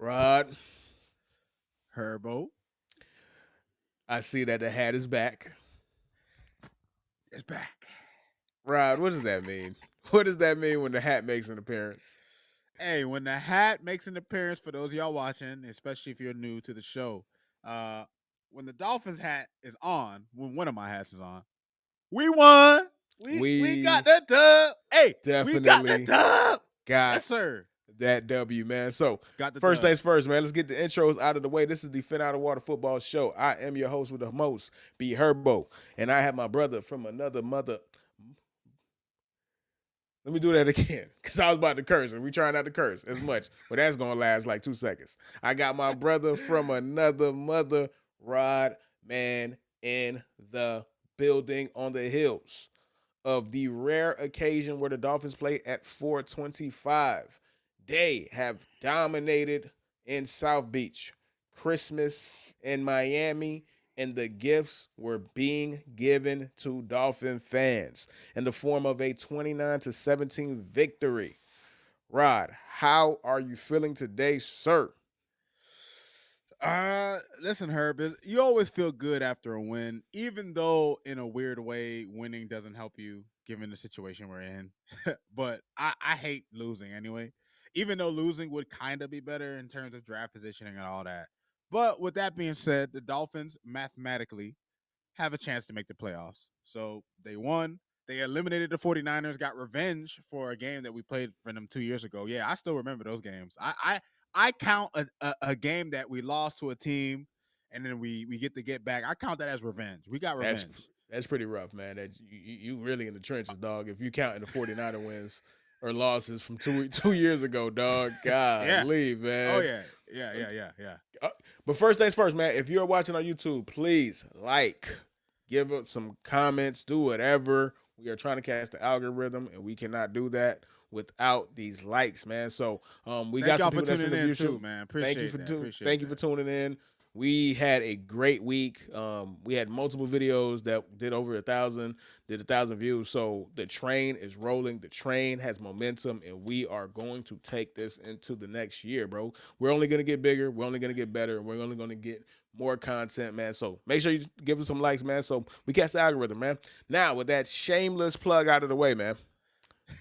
Rod, Herbo I see that the hat is back. is back. Rod, what does that mean? What does that mean when the hat makes an appearance? Hey, when the hat makes an appearance, for those of y'all watching, especially if you're new to the show, uh, when the Dolphins hat is on, when one of my hats is on, we won. We got We the dub. Hey, we got the definitely dub. got Yes, sir. that W, man. So, Got the first dub. things first, man. Let's get the intros out of the way. This is the Fin Out of Water Football Show. I am your host with the most, B Herbo, and I have my brother from another mother. Let me do that again, because I was about to curse, and we try not to curse as much, but that's gonna last like 2 seconds. I got my brother from another mother, Rod, man, in the building on the hills of the rare occasion where the Dolphins play at 425. They have dominated in South Beach, Christmas in Miami, and the gifts were being given to Dolphin fans in the form of a 29-17 victory. Rod, how are you feeling today, sir? Listen, Herb, you always feel good after a win, even though in a weird way, winning doesn't help you given the situation we're in. But I hate losing anyway, even though losing would kind of be better in terms of draft positioning and all that. But with that being said, the Dolphins mathematically have a chance to make the playoffs. So they won. They eliminated the 49ers, got revenge for a game that we played for them 2 years ago. Yeah, I still remember those games. I count a game that we lost to a team and then we get back. I count that as revenge. We got That's revenge. that's pretty rough, man. That you really in the trenches, dog. If you count in the 49er wins or losses from two years ago, dog. God, Yeah. leave, Oh man. yeah. Yeah. Uh, but first things first, man. If you're watching on YouTube, please give up some comments, do whatever. We are trying to catch the algorithm, and we cannot do that without these likes, man. So we Thank got some y'all for people that's in tuning the in viewership. too, man. Appreciate that. Appreciate Thank you for that. tuning in. We had a great week. We had multiple videos that did over 1,000, did 1,000 views. So the train is rolling. The train has momentum, and we are going to take this into the next year, bro. We're only gonna get bigger. We're only gonna get better. We're only gonna get more content, man. So make sure you give us some likes, man. So we catch the algorithm, man. Now with that shameless plug out of the way, man.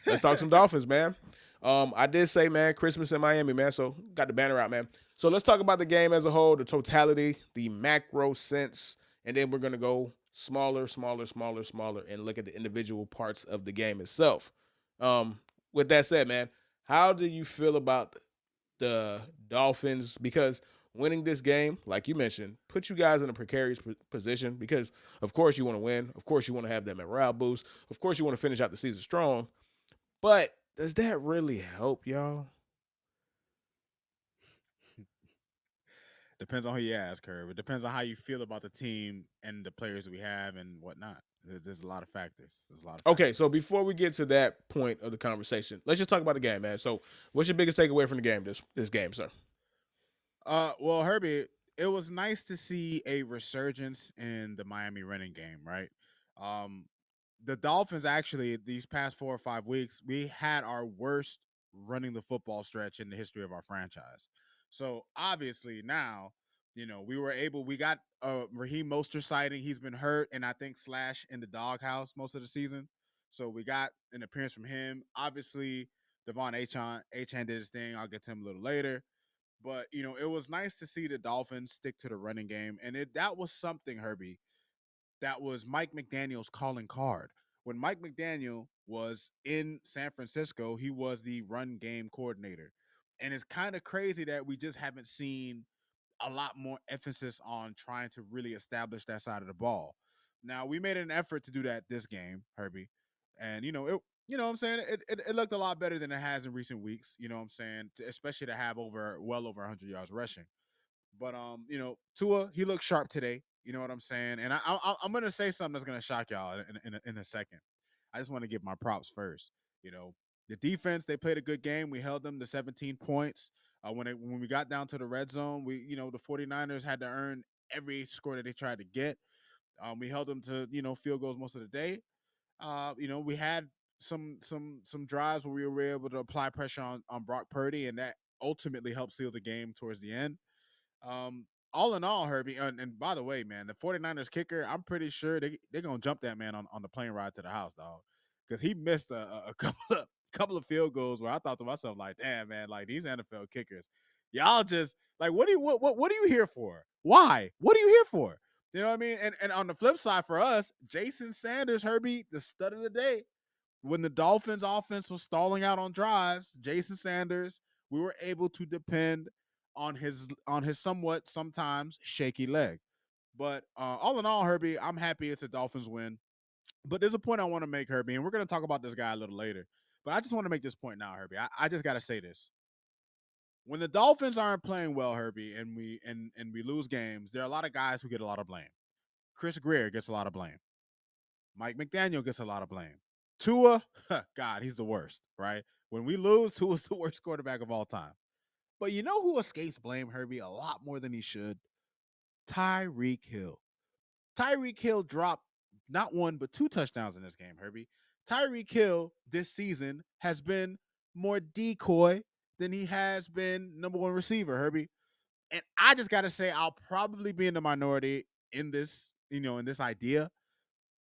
Let's talk some Dolphins, man. I did say, man, Christmas in Miami, man. So got the banner out, man. So let's talk about the game as a whole, the totality, the macro sense, and then we're gonna go smaller, and look at the individual parts of the game itself. Um, with that said, man, how do you feel about the Dolphins? Because winning this game, like you mentioned, put you guys in a precarious position because, of course, you want to win. Of course, you want to have that morale boost. Of course, you want to finish out the season strong. But does that really help y'all? Depends on who you ask, Herb. It depends on how you feel about the team and the players that we have and whatnot. There's a lot of factors. There's a lot of Okay, so factors. before we get to that point of the conversation, let's just talk about the game, man. So, what's your biggest takeaway from the game? This game, sir. Well, Herbie, it was nice to see a resurgence in the Miami running game, right? Um, the Dolphins actually these past 4 or 5 weeks, we had our worst running the football stretch in the history of our franchise. So obviously now, we got Raheem Mostert sighting. He's been hurt, and I think Slash in the doghouse most of the season. So we got an appearance from him. Obviously, Devon Achan did his thing. I'll get to him a little later. But it was nice to see the Dolphins stick to the running game, and that was something, Herbie, that was Mike McDaniel's calling card. When Mike McDaniel was in San Francisco, he was the run game coordinator. And it's kind of crazy that we just haven't seen a lot more emphasis on trying to really establish that side of the ball. Now, we made an effort to do that this game, Herbie. And what I'm saying, it looked a lot better than it has in recent weeks, you know what I'm saying, especially to have well over 100 yards rushing. But Tua, he looked sharp today. You know what I'm saying? And I'm gonna say something that's gonna shock y'all in a second. I just want to give my props first. You know, the defense, they played a good game. We held them to 17 points. When we got down to the red zone, the 49ers had to earn every score that they tried to get. We held them to field goals most of the day. We had some drives where we were able to apply pressure on Brock Purdy, and that ultimately helped seal the game towards the end. All in all, Herbie, and by the way, man, the 49ers kicker, I'm pretty sure they're going to jump that man on the plane ride to the house, dog. Because he missed a couple of field goals where I thought to myself, like, damn, man, like these NFL kickers, y'all just like, what are you here for? Why? What are you here for? You know what I mean? And on the flip side for us, Jason Sanders, Herbie, the stud of the day, when the Dolphins offense was stalling out on drives, Jason Sanders, we were able to depend on his somewhat sometimes shaky leg. But all in all, Herbie, I'm happy it's a Dolphins win. But there's a point I want to make, Herbie, and we're going to talk about this guy a little later. But I just want to make this point now, Herbie. I just got to say this. When the Dolphins aren't playing well, Herbie, and we lose games, there are a lot of guys who get a lot of blame. Chris Greer gets a lot of blame. Mike McDaniel gets a lot of blame. Tua, God, he's the worst, right? When we lose, Tua's the worst quarterback of all time. But you know who escapes blame, Herbie, a lot more than he should? Tyreek Hill. Tyreek Hill dropped not one, but two touchdowns in this game, Herbie. Tyreek Hill this season has been more decoy than he has been number one receiver, Herbie. And I just got to say, I'll probably be in the minority in this, in this idea.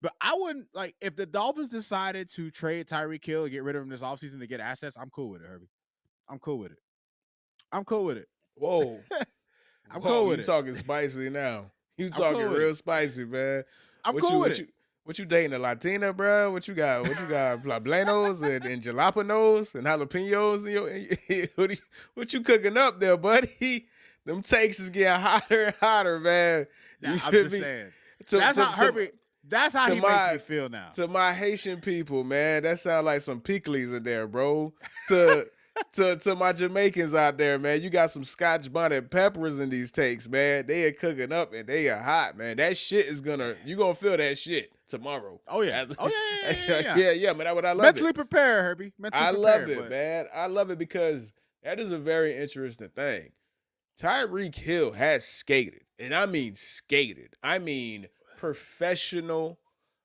But I wouldn't like if the Dolphins decided to trade Tyreek Hill and get rid of him this offseason to get assets. I'm cool with it, Herbie. I'm cool with it. I'm cool with it. Whoa. I'm Whoa, cool with you it. talking spicy now. You I'm talking cool with it. real spicy, man. I'm What cool you with what it. you what you dating a Latina, bro? What you got? What you got? Blablanos and jalapenos and jalapenos and what you cooking up there, buddy? Them takes is getting hotter and hotter, man. Now, You I'm feel just me? saying. To That's to how to Herbie. That's how to he makes me my feel now. to my Haitian people, man, that sound like some pickles in there, bro. To to my Jamaicans out there, man, you got some Scotch bonnet peppers in these takes, man. They are cooking up and they are hot, man. That shit is you gonna feel that shit tomorrow. Oh yeah. Oh yeah. Yeah, man. I love it. Mentally prepare, Herbie. Mentally I love prepare. it, But man. I love it because that is a very interesting thing. Tyreek Hill has skated, and I mean skated. I mean professional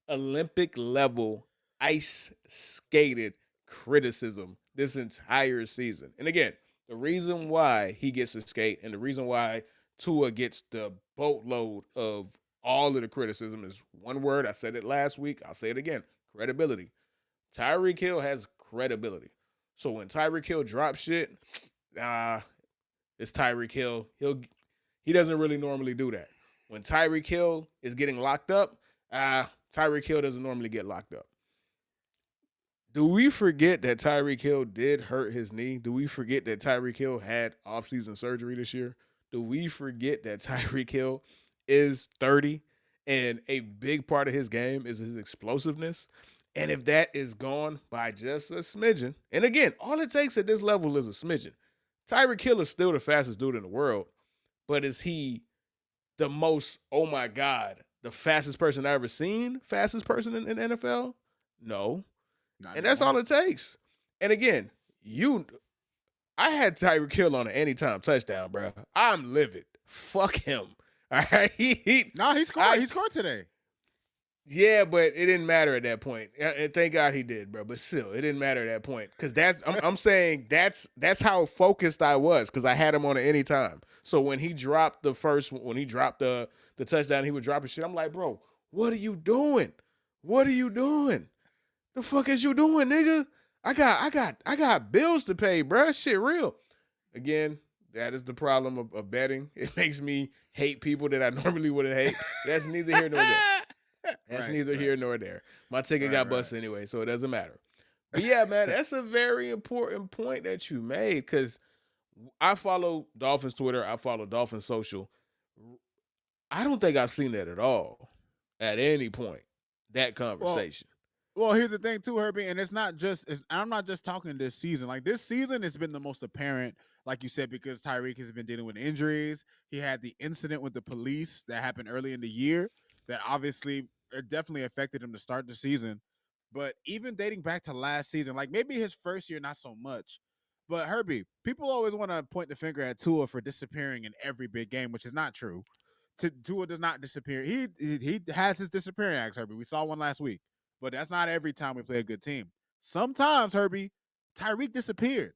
Olympic level ice skated criticism this entire season. And again, the reason why he gets to skate and the reason why Tua gets the boatload of all of the criticism is one word. I said it last week. I'll say it again: credibility. Tyreek Hill has credibility. So when Tyreek Hill drops shit, uh, it's Tyreek Hill. He doesn't really normally do that. When Tyreek Hill is getting locked up, Tyreek Hill doesn't normally get locked up. Do we forget that Tyreek Hill did hurt his knee? Do we forget that Tyreek Hill had offseason surgery this year? Do we forget that Tyreek Hill is 30 and a big part of his game is his explosiveness? And if that is gone by just a smidgen, and again, all it takes at this level is a smidgen. Tyreek Hill is still the fastest dude in the world, but is he the most, oh my God, the fastest person I ever seen, fastest person in the NFL? No. not And that's all anymore. it takes. And again, I had Tyreek Hill on an anytime touchdown, bro. I'm livid. Fuck him. All right. No, he scored. He scored today. Yeah, but it didn't matter at that point. And thank God he did, bro. But still, it didn't matter at that point because I'm saying that's how focused I was because I had him on at any time. So when he dropped the touchdown, he was dropping shit. I'm like, bro, what are you doing? What are you doing? The fuck is you doing, nigga? I got bills to pay, bro. Shit real. Again, that is the problem of betting. It makes me hate people that I normally wouldn't hate. That's neither here nor there. That's neither here nor there. My ticket got busted anyway, so it doesn't matter. But yeah, man, that's a very important point that you made because I follow Dolphins Twitter. I follow Dolphins social. I don't think I've seen that at all at any point, that Well, conversation. Well, here's the thing too, Herbie, and I'm not just talking this season. Like this season has been the most apparent, like you said, because Tyreek has been dealing with injuries. He had the incident with the police that happened early in the year that obviously it definitely affected him to start the season. But even dating back to last season, like maybe his first year, not so much. But Herbie, people always want to point the finger at Tua for disappearing in every big game, which is not true. Tua does not disappear. He has his disappearing acts, Herbie. We saw one last week. But that's not every time we play a good team. Sometimes, Herbie, Tyreek disappeared.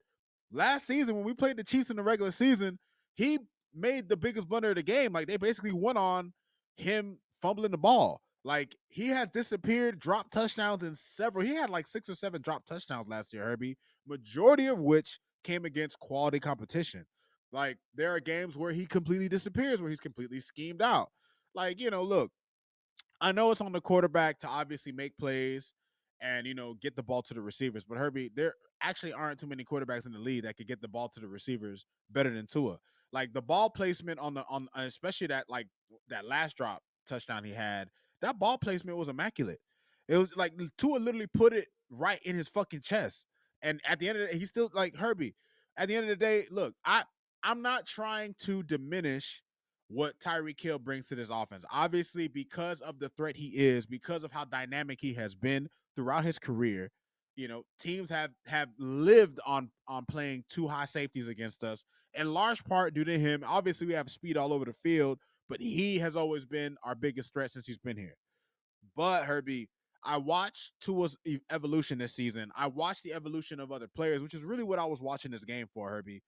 last season when we played the Chiefs in the regular season, he made the biggest blunder of the game. Like they basically went on him fumbling the ball. Like he has disappeared, dropped touchdowns in several. He had like 6 or 7 drop touchdowns last year, Herbie. Majority of which came against quality competition. Like there are games where he completely disappears, where he's completely schemed out. Like, look, I know it's on the quarterback to obviously make plays and get the ball to the receivers. But Herbie, there actually aren't too many quarterbacks in the league that could get the ball to the receivers better than Tua. Like the ball placement on especially that last drop touchdown he had, that ball placement was immaculate. It was like Tua literally put it right in his fucking chest. And at the end of the day, he's still like Herbie. At the end of the day, look, I'm not trying to diminish what Tyreek Hill brings to this offense. Obviously, because of the threat he is, because of how dynamic he has been throughout his career, teams have lived on playing two high safeties against us, in large part due to him. Obviously, we have speed all over the field, but he has always been our biggest threat since he's been here. But Herbie, I watched Tua's evolution this season. I watched the evolution of other players, which is really what I was watching this game for, Herbie.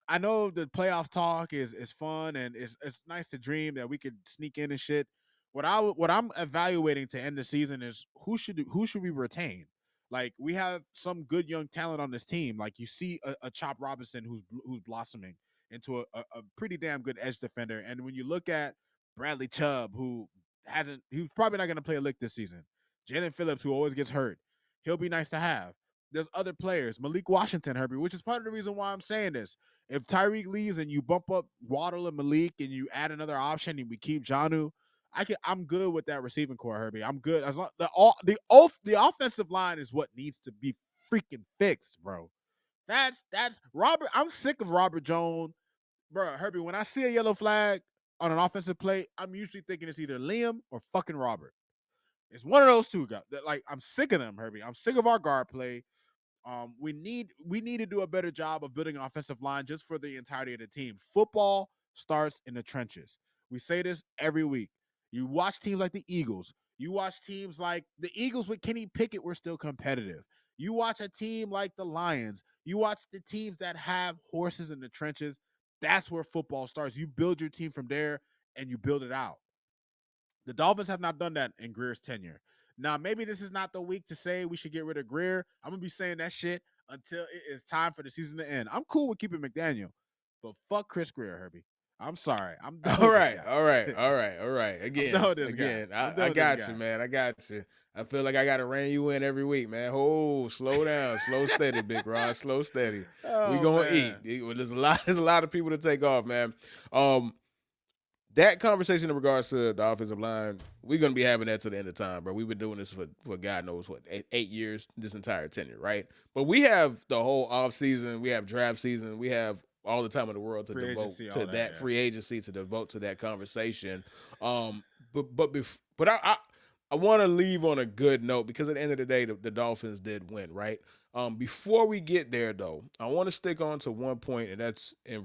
I know the playoff talk is fun and it's nice to dream that we could sneak in and shit. What I'm evaluating to end the season is who should we retain? Like we have some good young talent on this team. Like you see a Chop Robinson who's blossoming into a pretty damn good edge defender. And when you look at Bradley Chubb, who he's probably not going to play a lick this season. Jalen Phillips, who always gets hurt, he'll be nice to have. There's other players, Malik Washington, Herbie, which is part of the reason why I'm saying this. If Tyreek leaves and you bump up Waddle and Malik and you add another option and we keep Janu, I'm good with that receiving core, Herbie. I'm good. As long the offensive line is what needs to be freaking fixed, bro. That's Robert. I'm sick of Robert Jones, bro. Herbie, when I see a yellow flag on an offensive play, I'm usually thinking it's either Liam or fucking Robert. It's one of those two guys. Like I'm sick of them, Herbie. I'm sick of our guard play. We need to do a better job of building an offensive line just for the entirety of the team. Football starts in the trenches. We say this every week. You watch teams like the Eagles. You watch teams like the Eagles with Kenny Pickett were still competitive. You watch a team like the Lions. You watch the teams that have horses in the trenches. That's where football starts. You build your team from there and you build it out. The Dolphins have not done that in Greer's tenure. Now, maybe this is not the week to say we should get rid of Greer. I'm gonna be saying that shit until it is time for the season to end. I'm cool with keeping McDaniel, but fuck Chris Greer, Herbie. I'm sorry. I'm done All with this right, guy. all right, all right, all right. I'm done Again, with this guy. again, I'm I done with this got you, guy. man. I got you. I feel like I got to rein you in every week, man. Oh, slow down, slow steady, big Rod, slow steady. We Oh gonna eat. man. There's a lot. There's a lot of people to take off, man. Um, that conversation in regards to the offensive line, we're gonna be having that to the end of time, bro. We've been doing this for God knows what 8 years, this entire tenure, right? But we have the whole off season, we have draft season, we have all the time in the world to Free devote agency, to all that, that yeah. free agency, to devote to that conversation. But I want to leave on a good note because at the end of the day, the Dolphins did win, right? Before we get there, though, I want to stick on to one point, and that's in